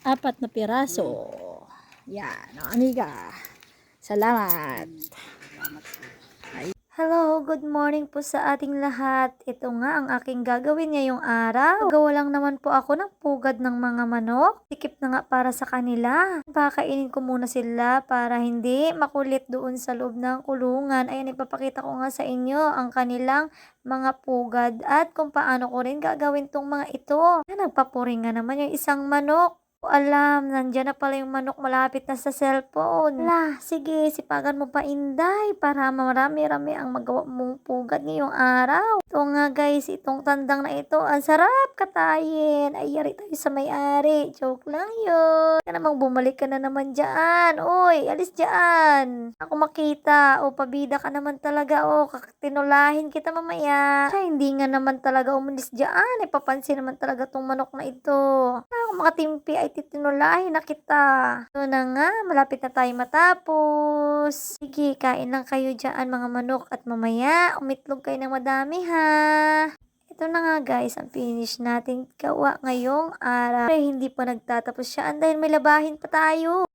4 na piraso. Yan, amiga. Salamat. Hello, good morning po sa ating lahat. Ito nga ang aking gagawin ngayong araw. Gawa lang naman po ako ng pugad ng mga manok. Sikip na nga para sa kanila. Pakainin ko muna sila para hindi makulit doon sa loob ng kulungan. Ayan, ipapakita ko nga sa inyo ang kanilang mga pugad at kung paano ko rin gagawin tong mga ito. Nagpapuring nga naman yung isang manok. Alam, nandyan na pala yung manok malapit na sa cellphone. Sige, sipagan mo pa Inday para marami-rami ang magawa mong pugad ngayong araw. Ito nga guys, itong tandang na ito, ang sarap katayin. Ay, yari tayo sa may-ari. Joke lang yun. Kaya namang bumalik ka na naman dyan. Uy, alis dyan. Ako makita. O, pabida ka naman talaga. O, tinulahin kita mamaya. Siya, hindi nga naman talaga umalis dyan. Ipapansin naman talaga tong manok na ito. Ako makatimpi ay titinulahin na kita. Ito na nga, malapit na tayo matapos. Sige, kain lang kayo dyan mga manok at mamaya umitlog kayo ng madami ha. Ito na nga guys, ang finish natin gawa ngayong araw. Pero hindi pa nagtatapos siya dahil may labahin pa tayo.